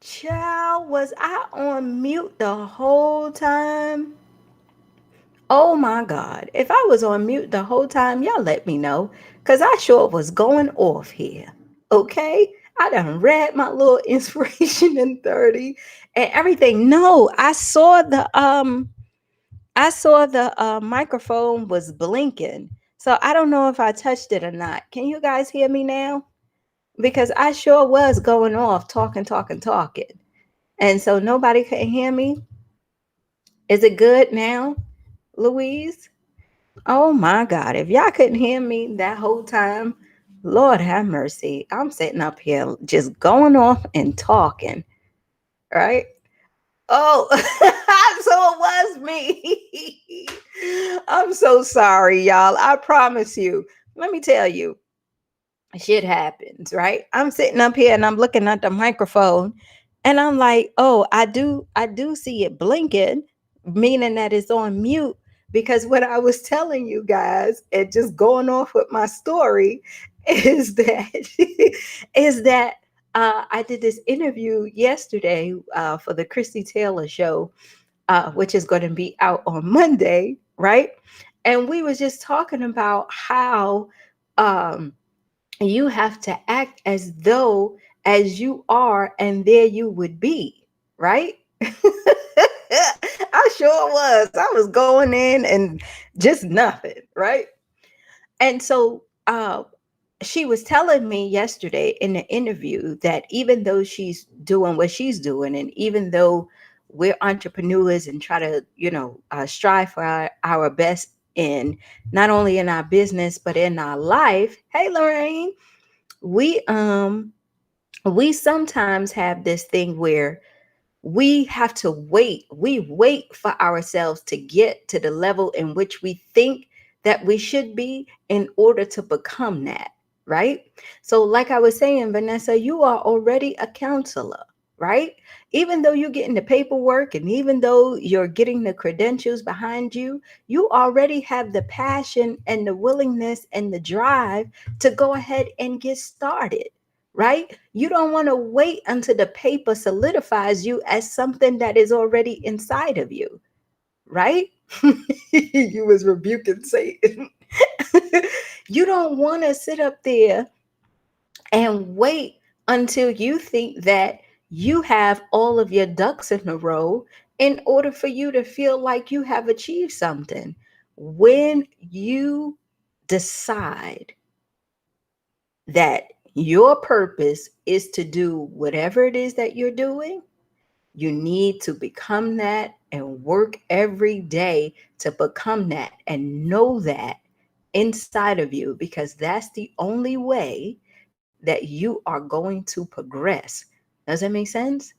Child, was I on mute the whole time? Oh my God. If I was on mute the whole time, y'all let me know. Because I sure was going off here. Okay? I done read my little inspiration in 30 and everything. No, I saw the microphone was blinking. So I don't know if I touched it or not. Can you guys hear me now? Because I sure was going off, talking, talking, talking. And so nobody could hear me. Is it good now, Louise? Oh my God. If y'all couldn't hear me that whole time, Lord have mercy. I'm sitting up here just going off and talking, right? Oh, so it was me. I'm so sorry, y'all. I promise you. Let me tell you, shit happens, right? I'm sitting up here and I'm looking at the microphone and I'm like, "Oh, I do see it blinking, meaning that it's on mute because what I was telling you guys and just going off with my story is that is that I did this interview yesterday for the Christy Taylor show, which is going to be out on Monday, right? And we was just talking about how um, you have to act as though as you are and there you would be, right? I sure was. I was going in and just nothing, right? And so she was telling me yesterday in the interview that even though she's doing what she's doing, and even though we're entrepreneurs and try to, strive for our best in not only in our business but in our life. Hey, Lorraine, we um we sometimes have this thing where we have to wait. We wait for ourselves to get to the level in which we think that we should be in order to become that, right? So, like I was saying, Vanessa, you are already a counselor, right? Even though you're getting the paperwork and even though you're getting the credentials behind you, you already have the passion and the willingness and the drive to go ahead and get started, right? You don't want to wait until the paper solidifies you as something that is already inside of you, right? You was rebuking Satan. You don't want to sit up there and wait until you think that you have all of your ducks in a row in order for you to feel like you have achieved something. When you decide that your purpose is to do whatever it is that you're doing, you need to become that and work every day to become that and know that inside of you, because that's the only way that you are going to progress. Does that make sense?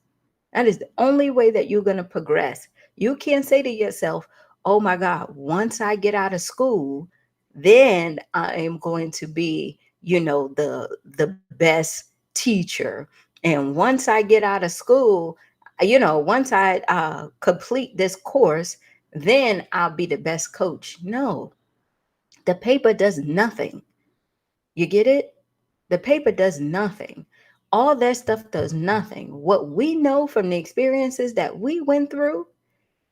That is the only way that you're going to progress. You can't say to yourself, oh my God, once I get out of school, then I am going to be, the best teacher. And once I get out of school, once I complete this course, then I'll be the best coach. No, the paper does nothing. You get it? The paper does nothing. All that stuff does nothing. What we know from the experiences that we went through,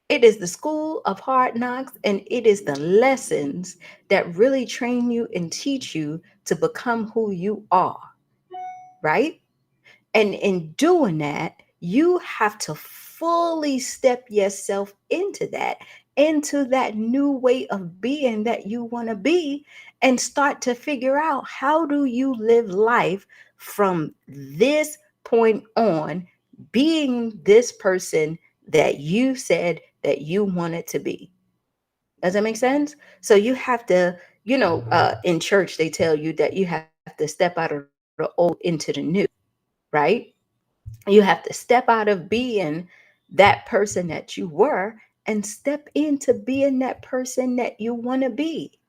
it is the school of hard knocks, and it is the lessons that really train you and teach you to become who you are, right? And in doing that, you have to fully step yourself into that new way of being that you want to be, and start to figure out how do you live life from this point on, being this person that you said that you wanted to be. Does that make sense? So you have to, in church, they tell you that you have to step out of the old into the new, right? You have to step out of being that person that you were and step into being that person that you want to be.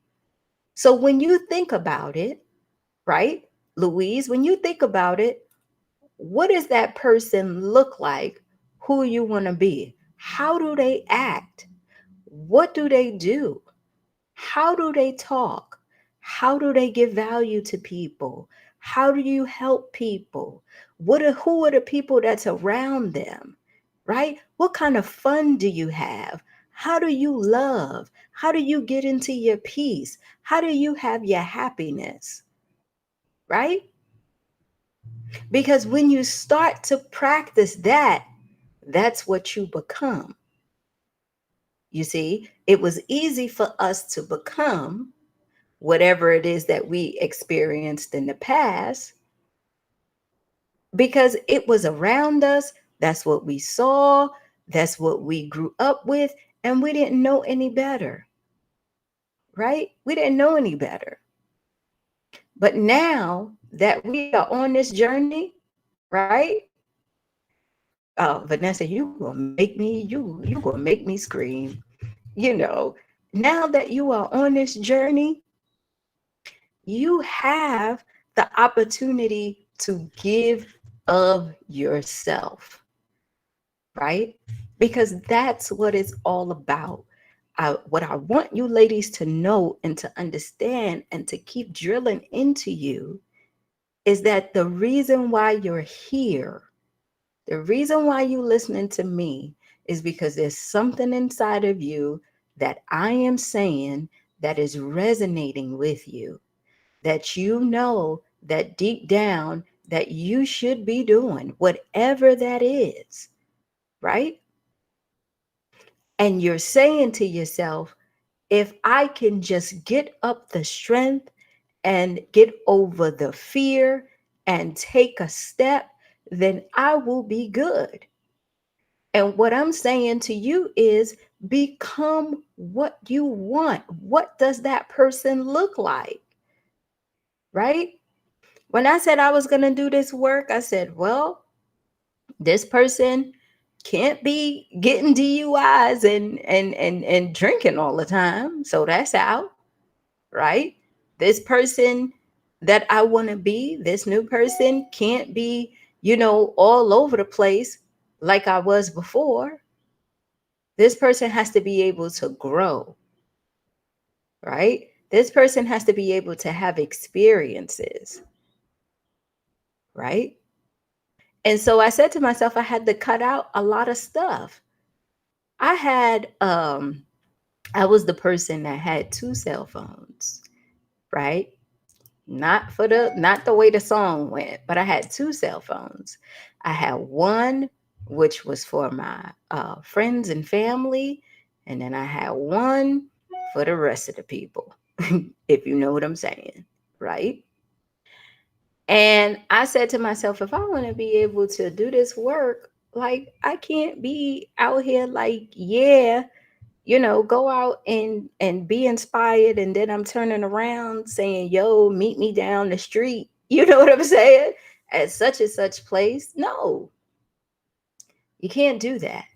So when you think about it, right, Louise, when you think about it, what does that person look like who you want to be? How do they act? What do they do? How do they talk? How do they give value to people? How do you help people? Who are the people that's around them? Right? What kind of fun do you have? How do you love? How do you get into your peace? How do you have your happiness? Right? Because when you start to practice that, that's what you become. You see, it was easy for us to become whatever it is that we experienced in the past because it was around us. That's what we saw. That's what we grew up with. And we didn't know any better, right? We didn't know any better. But now that we are on this journey, right? Vanessa, you gonna make me scream. You know, now that you are on this journey, you have the opportunity to give of yourself, right? Because that's what it's all about. What I want you ladies to know and to understand and to keep drilling into you is that the reason why you're here, the reason why you're listening to me is because there's something inside of you that I am saying that is resonating with you, that you know that deep down that you should be doing whatever that is, right? And you're saying to yourself, if I can just get up the strength and get over the fear and take a step, then I will be good. And what I'm saying to you is become what you want. What does that person look like? Right? When I said I was going to do this work, I said, well, this person can't be getting DUIs and drinking all the time. So that's out, right? This person that I want to be, this new person can't be, all over the place like I was before. This person has to be able to grow, right? This person has to be able to have experiences, right? And so I said to myself, I had to cut out a lot of stuff. I had I was the person that had two cell phones, right? Not the way the song went, but I had two cell phones. I had one which was for my friends and family, and then I had one for the rest of the people, if you know what I'm saying, right? And I said to myself, if I want to be able to do this work, like I can't be out here like, yeah, go out and be inspired, and then I'm turning around saying, yo, meet me down the street. You know what I'm saying? At such and such place. No, you can't do that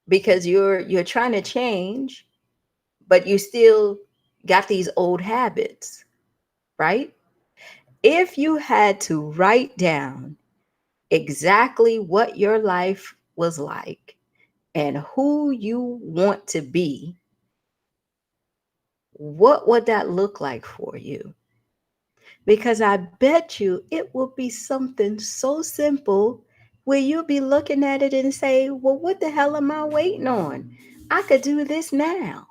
because you're trying to change, but you still got these old habits, right? If you had to write down exactly what your life was like and who you want to be, what would that look like for you? Because I bet you it will be something so simple where you'll be looking at it and say, well, what the hell am I waiting on? I could do this now,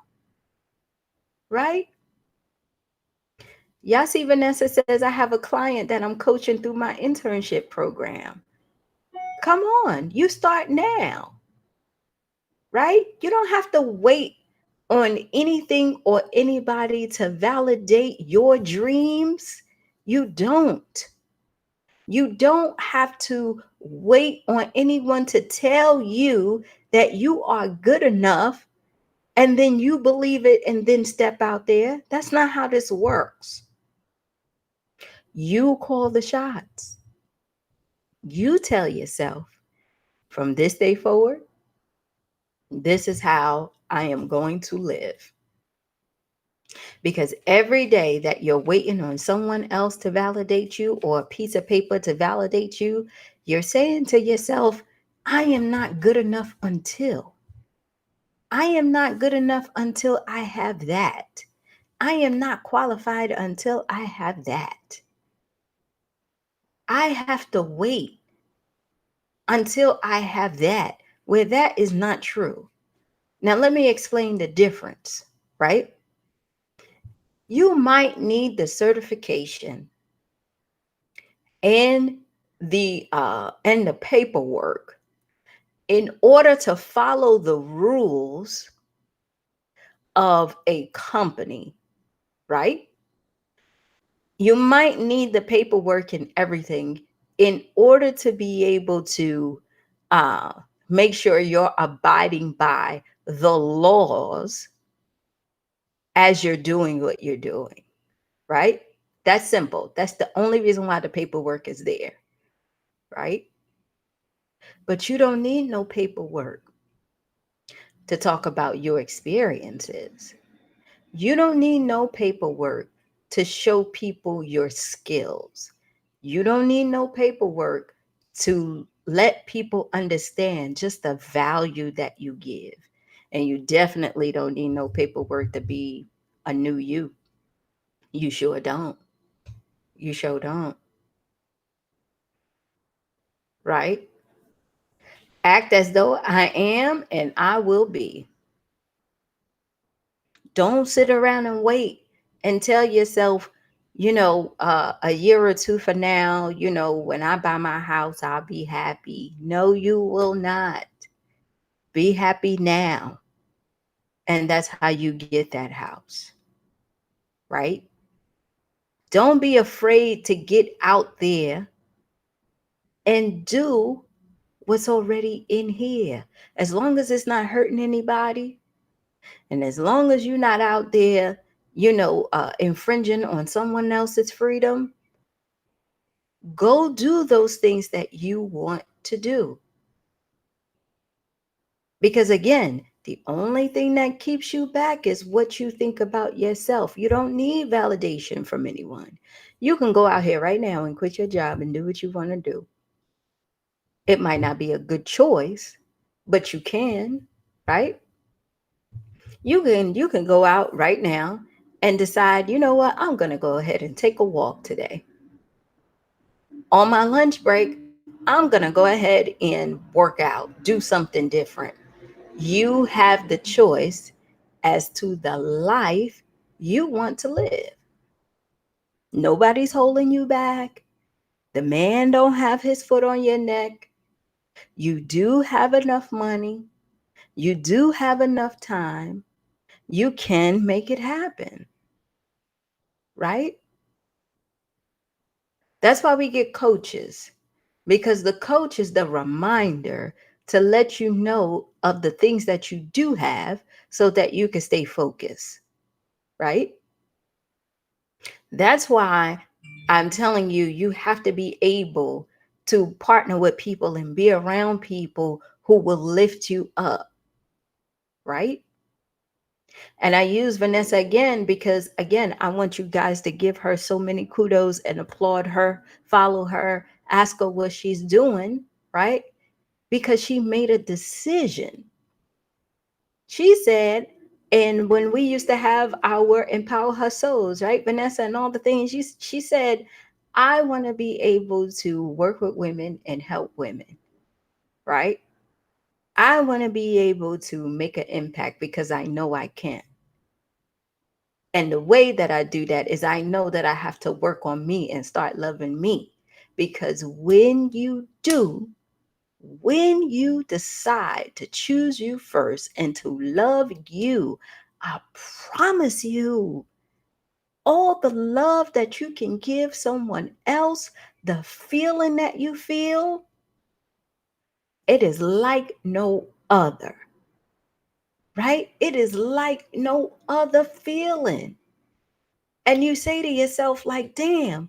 right? Yasi Vanessa says, I have a client that I'm coaching through my internship program. Come on, you start now, right? You don't have to wait on anything or anybody to validate your dreams. You don't. You don't have to wait on anyone to tell you that you are good enough and then you believe it and then step out there. That's not how this works. You call the shots. You tell yourself from this day forward, this is how I am going to live. Because every day that you're waiting on someone else to validate you or a piece of paper to validate you, you're saying to yourself, I am not good enough until. I am not good enough until I have that. I am not qualified until I have that. I have to wait until I have that, where that is not true. Now, let me explain the difference, right? You might need the certification and the paperwork in order to follow the rules of a company, right? You might need the paperwork and everything in order to be able to uh, make sure you're abiding by the laws as you're doing what you're doing, right? That's simple. That's the only reason why the paperwork is there, right? But you don't need no paperwork to talk about your experiences. You don't need no paperwork to show people your skills. You don't need no paperwork to let people understand just the value that you give. And you definitely don't need no paperwork to be a new you. You sure don't. You sure don't. Right? Act as though I am and I will be. Don't sit around and wait and tell yourself, a year or two from now, when I buy my house, I'll be happy. No, you will not. Be happy now. And that's how you get that house, right? Don't be afraid to get out there and do what's already in here. As long as it's not hurting anybody, and as long as you're not out there, infringing on someone else's freedom, go do those things that you want to do. Because again, the only thing that keeps you back is what you think about yourself. You don't need validation from anyone. You can go out here right now and quit your job and do what you want to do. It might not be a good choice, but you can, right? You can go out right now and decide, you know what? I'm going to go ahead and take a walk today. On my lunch break, I'm going to go ahead and work out, do something different. You have the choice as to the life you want to live. Nobody's holding you back. The man don't have his foot on your neck. You do have enough money. You do have enough time. You can make it happen, right? That's why we get coaches, because the coach is the reminder to let you know of the things that you do have so that you can stay focused, right? That's why I'm telling you, you have to be able to partner with people and be around people who will lift you up, right? And I use Vanessa again because, again, I want you guys to give her so many kudos and applaud her, follow her, ask her what she's doing, right? Because she made a decision. She said, and when we used to have our Empower Her Souls, right, Vanessa, and all the things, she said, I want to be able to work with women and help women, right? I want to be able to make an impact because I know I can. And the way that I do that is I know that I have to work on me and start loving me. Because when you decide to choose you first and to love you, I promise you, all the love that you can give someone else, the feeling that you feel, it is like no other, right? It is like no other feeling. And you say to yourself, like, damn,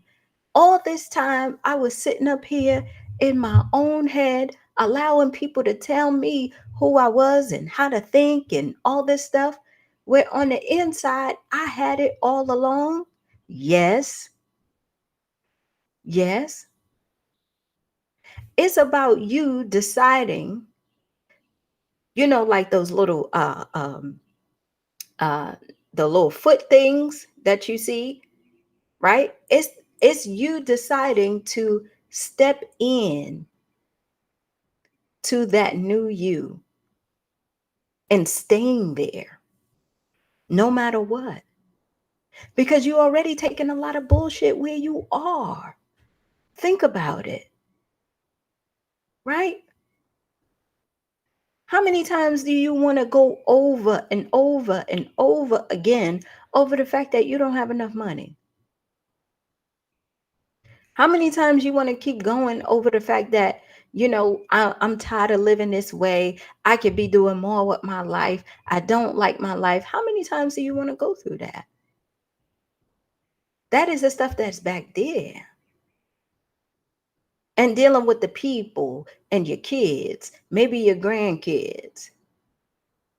all this time I was sitting up here in my own head, allowing people to tell me who I was and how to think and all this stuff, where on the inside I had it all along. Yes, yes. It's about you deciding, like those little uh the little foot things that you see, right? It's you deciding to step in to that new you and staying there no matter what. Because you already taken a lot of bullshit where you are. Think about it, right? How many times do you want to go over and over and over again over the fact that you don't have enough money? How many times you want to keep going over the fact that, I'm tired of living this way. I could be doing more with my life. I don't like my life. How many times do you want to go through that? That is the stuff that's back there. And dealing with the people and your kids, maybe your grandkids,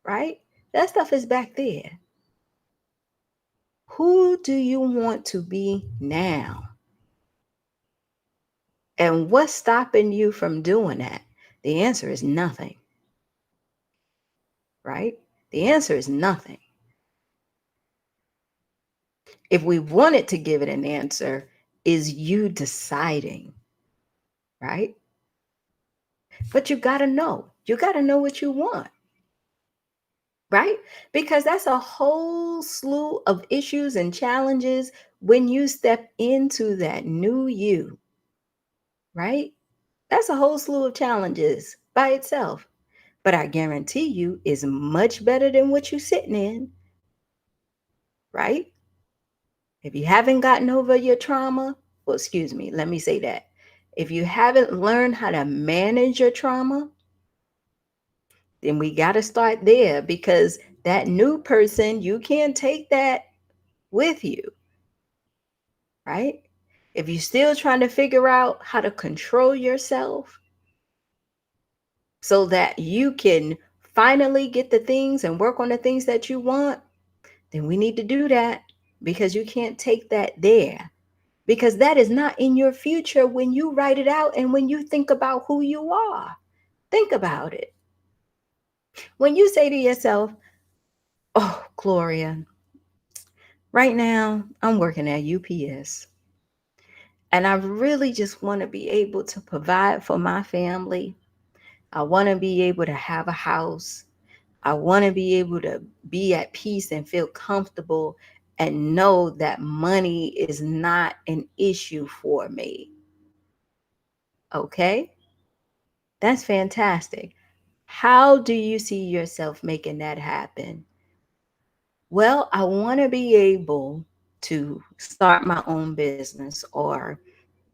right? That stuff is back there. Who do you want to be now? And what's stopping you from doing that? The answer is nothing, right? The answer is nothing. If we wanted to give it an answer, is you deciding, right? But you got to know. You got to know what you want, right? Because that's a whole slew of issues and challenges when you step into that new you, right? That's a whole slew of challenges by itself. But I guarantee you is much better than what you're sitting in, right? If you haven't gotten over your trauma, well, excuse me, let me say that. If you haven't learned how to manage your trauma, then we got to start there because that new person, you can't take that with you, right? If you're still trying to figure out how to control yourself so that you can finally get the things and work on the things that you want, then we need to do that because you can't take that there. Because that is not in your future when you write it out and when you think about who you are. Think about it. When you say to yourself, oh, Gloria, right now I'm working at UPS and I really just want to be able to provide for my family. I want to be able to have a house. I want to be able to be at peace and feel comfortable and know that money is not an issue for me. Okay? That's fantastic. How do you see yourself making that happen? Well, I want to be able to start my own business or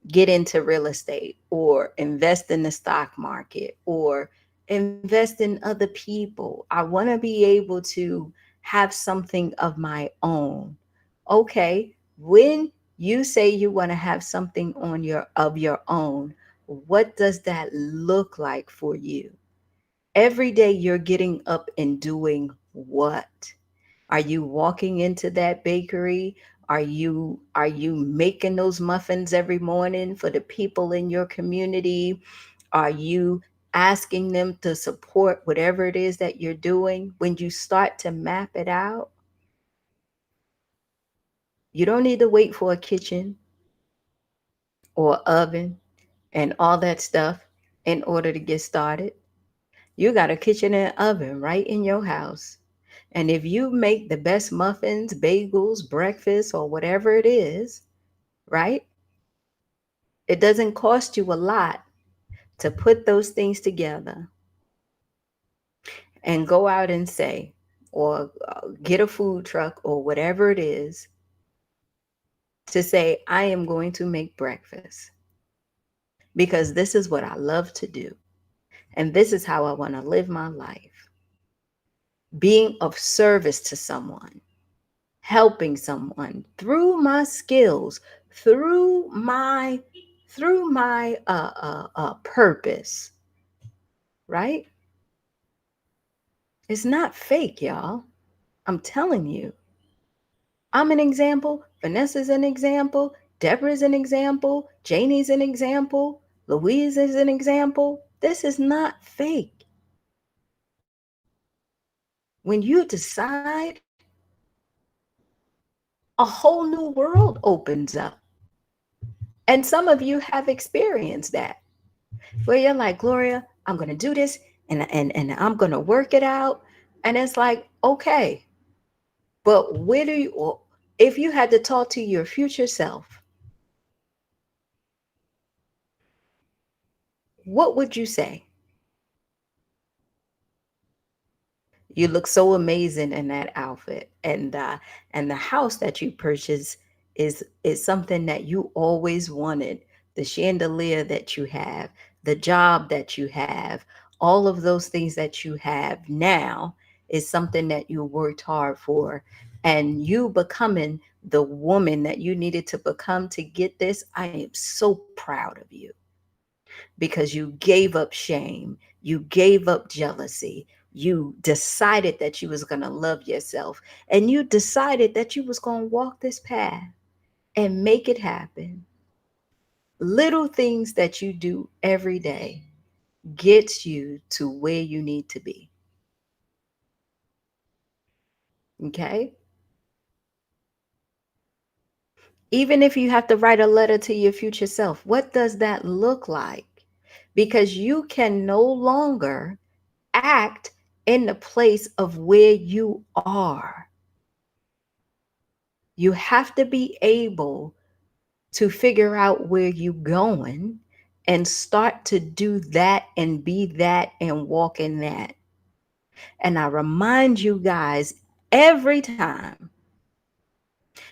get into real estate or invest in the stock market or invest in other people. I want to be able to have something of my own. Okay, when you say you want to have something on your own, what does that look like for you? Every day you're getting up and doing what? Are you walking into that bakery? Are you making those muffins every morning for the people in your community? Are you asking them to support whatever it is that you're doing? When you start to map it out, you don't need to wait for a kitchen or oven and all that stuff in order to get started. You got a kitchen and oven right in your house. And if you make the best muffins, bagels, breakfast, or whatever it is, right? It doesn't cost you a lot to put those things together and go out and say, or get a food truck or whatever it is to say, I am going to make breakfast because this is what I love to do. And this is how I want to live my life. Being of service to someone, helping someone through my skills, through my purpose, right? It's not fake, y'all. I'm telling you. I'm an example. Vanessa's an example. Deborah's an example. Janie's an example. Louise is an example. This is not fake. When you decide, a whole new world opens up. And some of you have experienced that where you're like, Gloria, I'm going to do this and I'm going to work it out. And it's like, okay, but where do you, if you had to talk to your future self, what would you say? You look so amazing in that outfit, and the house that you purchased is something that you always wanted. The chandelier that you have, the job that you have, all of those things that you have now is something that you worked hard for. And you becoming the woman that you needed to become to get this, I am so proud of you because you gave up shame, you gave up jealousy, you decided that you was going to love yourself, and you decided that you was going to walk this path and make it happen. Little things that you do every day gets you to where you need to be. Okay? Even if you have to write a letter to your future self, what does that look like? Because you can no longer act in the place of where you are. You have to be able to figure out where you're going and start to do that and be that and walk in that. And I remind you guys every time,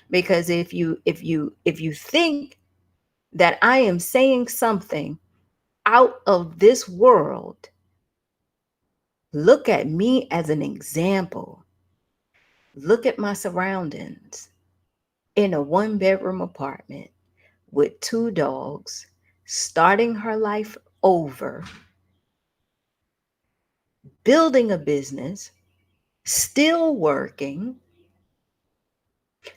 because if you think that I am saying something out of this world, look at me as an example. Look at my surroundings. In a one-bedroom apartment with two dogs, starting her life over, building a business, still working,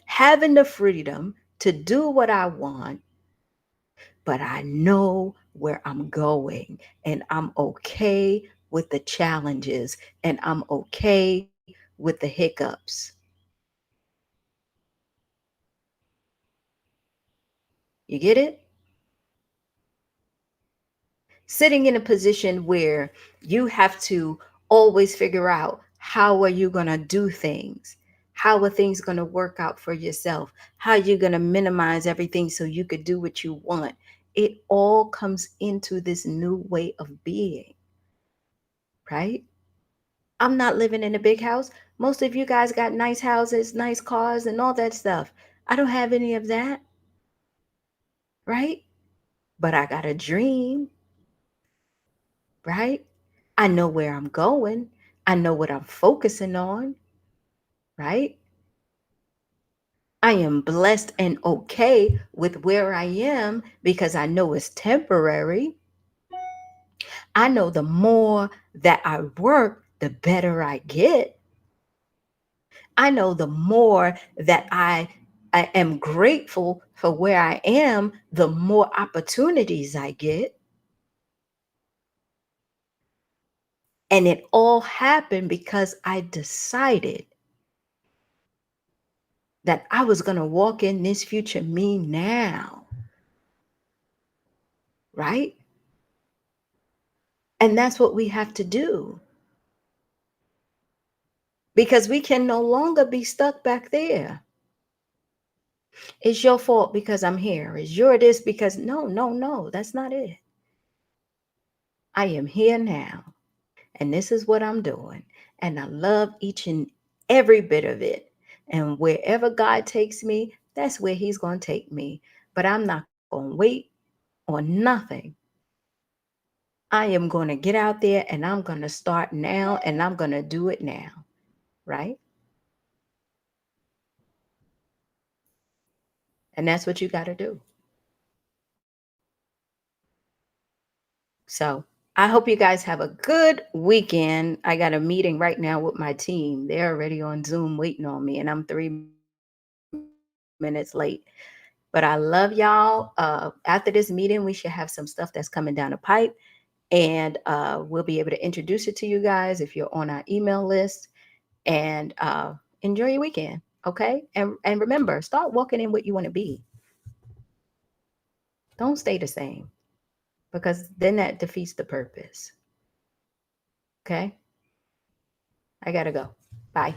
having the freedom to do what I want, but I know where I'm going and I'm okay with the challenges and I'm okay with the hiccups. You get it? Sitting in a position where you have to always figure out how are you going to do things, how are things going to work out for yourself, how you're going to minimize everything so you could do what you want. It all comes into this new way of being, right? I'm not living in a big house. Most of you guys got nice houses, nice cars, and all that stuff. I don't have any of that, right? But I got a dream, right? I know where I'm going. I know what I'm focusing on, right? I am blessed and okay with where I am because I know it's temporary. I know the more that I work, the better I get. I know the more that I am grateful for where I am, the more opportunities I get. And it all happened because I decided that I was going to walk in this future me now, right? And that's what we have to do because we can no longer be stuck back there. It's your fault because I'm here. It's your this because no, no, no, that's not it. I am here now, and this is what I'm doing. And I love each and every bit of it. And wherever God takes me, that's where He's going to take me. But I'm not going to wait on nothing. I am going to get out there and I'm going to start now and I'm going to do it now, right? And that's what you got to do. So I hope you guys have a good weekend. I got a meeting right now with my team. They're already on Zoom waiting on me, and I'm 3 minutes late. But I love y'all. After this meeting, we should have some stuff that's coming down the pipe, and we'll be able to introduce it to you guys if you're on our email list. And enjoy your weekend, okay? And remember, start walking in what you want to be. Don't stay the same, because then that defeats the purpose. Okay? I got to go. Bye.